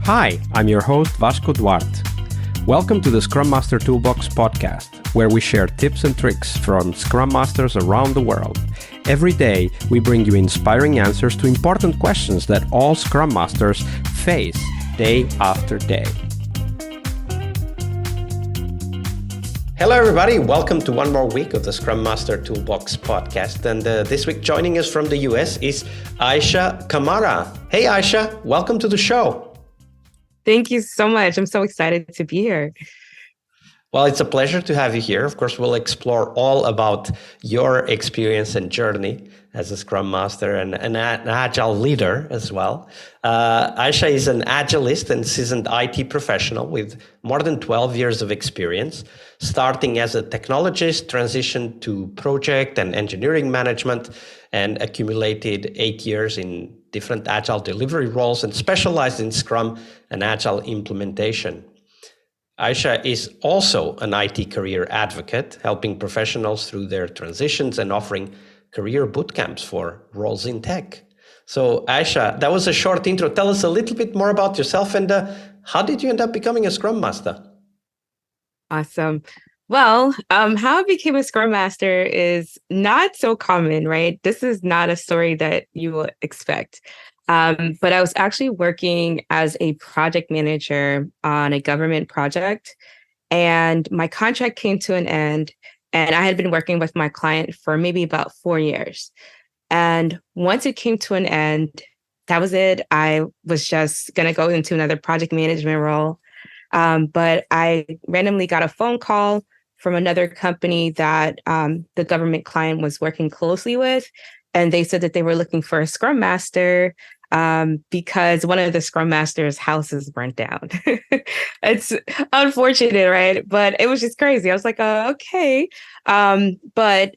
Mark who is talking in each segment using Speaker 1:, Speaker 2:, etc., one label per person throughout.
Speaker 1: Hi, I'm your host Vasco Duarte. Welcome to the Scrum Master Toolbox podcast, where we share tips and tricks from Scrum Masters around the world. Every day, we bring you inspiring answers to important questions that all Scrum Masters face day after day. Hello, everybody. Welcome to one more week of the Scrum Master Toolbox podcast. And this week, joining us from the US is Isshai Kamara. Hey, Isshai. Welcome to the show.
Speaker 2: Thank you so much. I'm so excited to be here.
Speaker 1: Well, it's a pleasure to have you here. Of course, we'll explore all about your experience and journey as a Scrum Master and an Agile leader as well. Isshai is an Agilist and seasoned IT professional with more than 12 years of experience, starting as a Technologist, transitioned to project and engineering management, and accumulated 8 years in different Agile delivery roles and specialized in Scrum and Agile implementation. Isshai is also an IT career advocate, helping professionals through their transitions and offering career bootcamps for roles in tech. So Isshai, that was a short intro. Tell us a little bit more about yourself and how did you end up becoming a Scrum Master?
Speaker 2: Awesome. Well, how I became a Scrum Master is not so common, right? This is not a story that you will expect. But I was actually working as a project manager on a government project, and my contract came to an end, and I had been working with my client for maybe about 4 years. And once it came to an end, that was it. I was just going to go into another project management role. But I randomly got a phone call from another company that the government client was working closely with. And they said that they were looking for a Scrum Master because one of the Scrum Master's houses burnt down. It's unfortunate, right? But it was just crazy. I was like, okay. But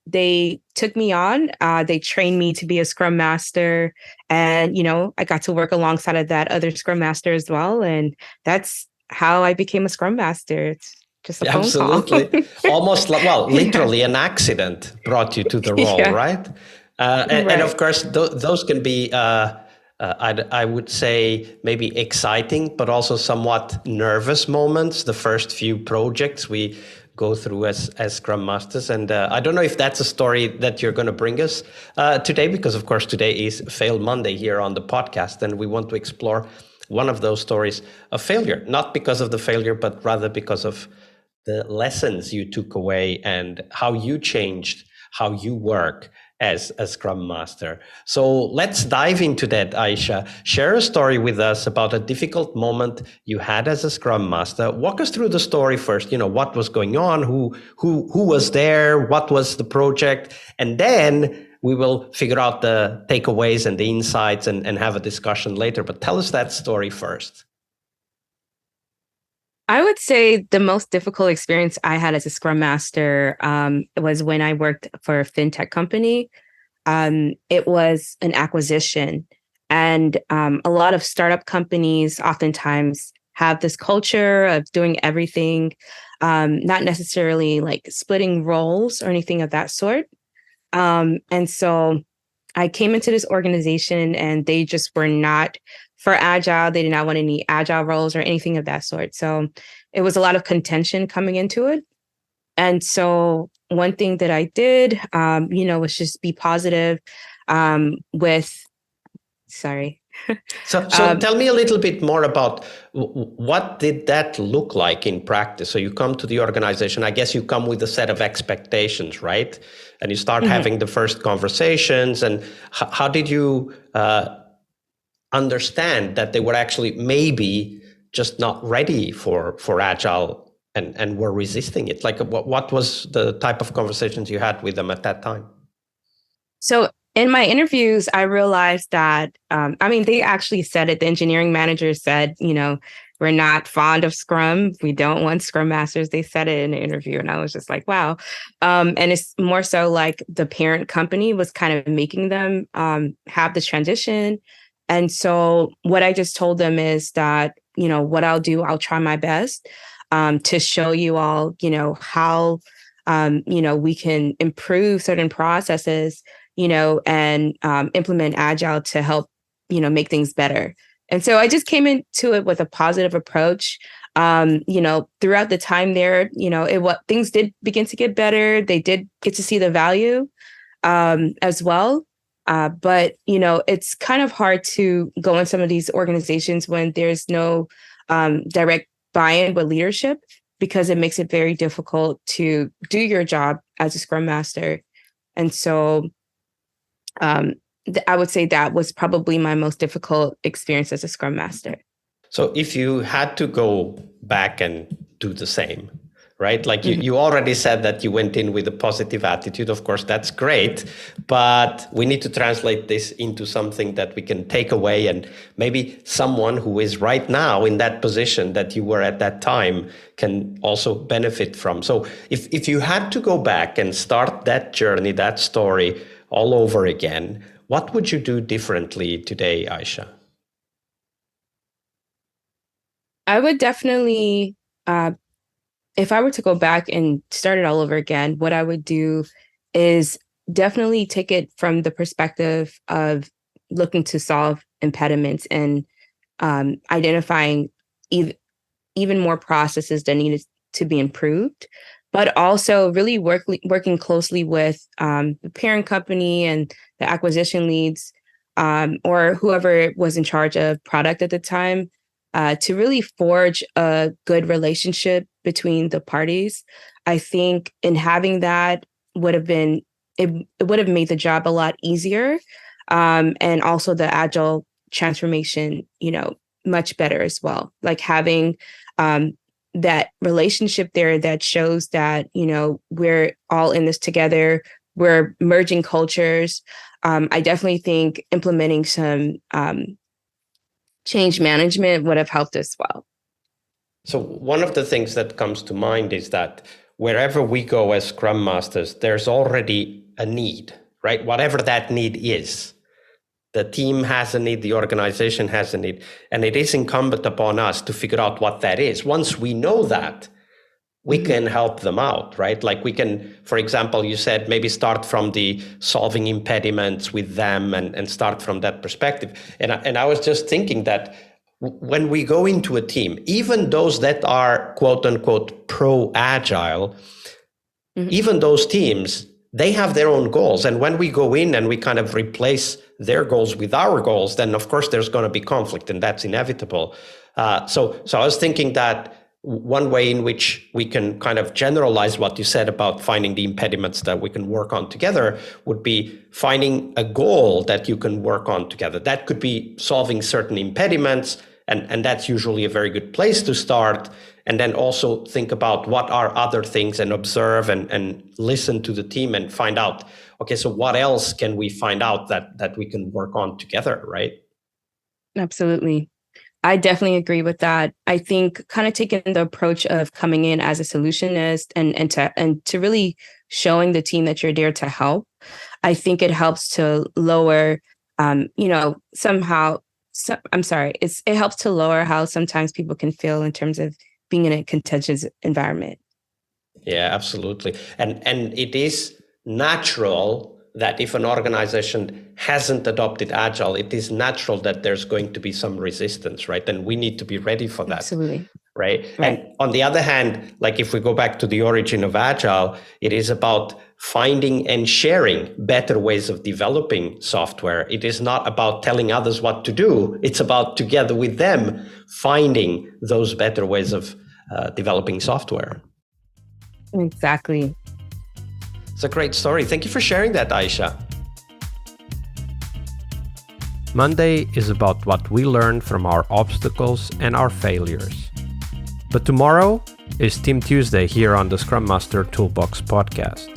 Speaker 2: they took me on. They trained me to be a Scrum Master. And, I got to work alongside of that other Scrum Master as well. And that's how I became a Scrum Master. It's just a phone call.
Speaker 1: Absolutely. Almost, literally an accident brought you to the role, right?
Speaker 2: Right.
Speaker 1: And of course, those can be, I would say, maybe exciting, but also somewhat nervous moments. The first few projects we go through as Scrum Masters. And I don't know if that's a story that you're going to bring us today, because of course, today is Fail Monday here on the podcast. And we want to explore one of those stories of failure, not because of the failure, but rather because of the lessons you took away and how you changed how you work as a Scrum Master. So let's dive into that, Isshai. Share a story with us about a difficult moment you had as a Scrum Master. Walk us through the story first. What was going on, who was there, what was the project, and then we will figure out the takeaways and the insights and have a discussion later. But tell us that story first.
Speaker 2: I would say the most difficult experience I had as a Scrum Master was when I worked for a Fintech company. It was an acquisition, and a lot of startup companies oftentimes have this culture of doing everything, not necessarily like splitting roles or anything of that sort. And so I came into this organization and they just were not for Agile. They did not want any Agile roles or anything of that sort. So it was a lot of contention coming into it. And so one thing that I did, was just be positive
Speaker 1: So tell me a little bit more about what did that look like in practice? So you come to the organization, I guess you come with a set of expectations, right? And you start having the first conversations. And how did you understand that they were actually maybe just not ready for Agile and were resisting it? Like what was the type of conversations you had with them at that time?
Speaker 2: So in my interviews, I realized that, they actually said it. The engineering manager said, we're not fond of Scrum. We don't want Scrum Masters. They said it in the interview. And I was just like, wow. And it's more so like the parent company was kind of making them have the transition. And so what I just told them is that, what I'll do, I'll try my best to show you all, how, we can improve certain processes, and implement Agile to help, make things better. And so I just came into it with a positive approach. Throughout the time there, things did begin to get better. They did get to see the value as well. But it's kind of hard to go in some of these organizations when there's no direct buy-in with leadership, because it makes it very difficult to do your job as a Scrum Master. And so I would say that was probably my most difficult experience as a Scrum Master.
Speaker 1: So if you had to go back and do the same, right? Like you already said that you went in with a positive attitude. Of course, that's great, but we need to translate this into something that we can take away, and maybe someone who is right now in that position that you were at that time can also benefit from. So if you had to go back and start that journey, that story all over again, what would you do differently today, Isshai?
Speaker 2: I would definitely, if I were to go back and start it all over again, what I would do is definitely take it from the perspective of looking to solve impediments and identifying even more processes that needed to be improved, but also really working closely with the parent company and the acquisition leads or whoever was in charge of product at the time, to really forge a good relationship between the parties. I think in having that would have been, it would have made the job a lot easier. And also the Agile transformation, much better as well. Like having that relationship there that shows that, we're all in this together, we're merging cultures. I definitely think implementing some change management would have helped as well.
Speaker 1: So one of the things that comes to mind is that wherever we go as Scrum Masters, there's already a need, right? Whatever that need is. The team has a need, the organization has a need, and it is incumbent upon us to figure out what that is. Once we know that, we can help them out, right? Like we can, for example, you said maybe start from the solving impediments with them and start from that perspective. And I was just thinking that when we go into a team, even those that are quote unquote pro-agile, even those teams, they have their own goals. And when we go in and we kind of replace their goals with our goals, then of course there's going to be conflict, and that's inevitable. So I was thinking that one way in which we can kind of generalize what you said about finding the impediments that we can work on together would be finding a goal that you can work on together. That could be solving certain impediments, and that's usually a very good place to start. And then also think about what are other things and observe and listen to the team and find out, okay, so what else can we find out that we can work on together, right?
Speaker 2: Absolutely. I definitely agree with that. I think kind of taking the approach of coming in as a solutionist and to really showing the team that you're there to help. I think it helps to lower, it helps to lower how sometimes people can feel in terms of being in a contentious environment.
Speaker 1: Yeah, absolutely. And it is natural that if an organization hasn't adopted Agile, it is natural that there's going to be some resistance, right? And we need to be ready for that.
Speaker 2: Absolutely.
Speaker 1: Right? And on the other hand, like if we go back to the origin of Agile, it is about finding and sharing better ways of developing software. It is not about telling others what to do. It's about together with them finding those better ways of developing software.
Speaker 2: Exactly.
Speaker 1: It's a great story. Thank you for sharing that, Isshai. Monday is about what we learn from our obstacles and our failures. But tomorrow is Team Tuesday here on the Scrum Master Toolbox podcast.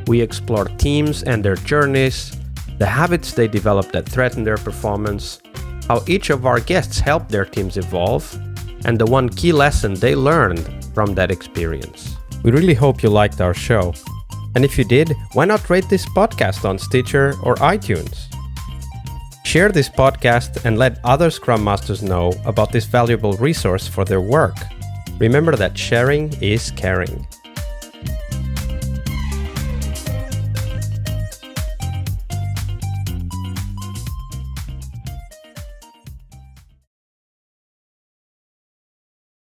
Speaker 1: We explore teams and their journeys, the habits they develop that threaten their performance, how each of our guests help their teams evolve, and the one key lesson they learned from that experience. We really hope you liked our show. And if you did, why not rate this podcast on Stitcher or iTunes? Share this podcast and let other Scrum Masters know about this valuable resource for their work. Remember that sharing is caring.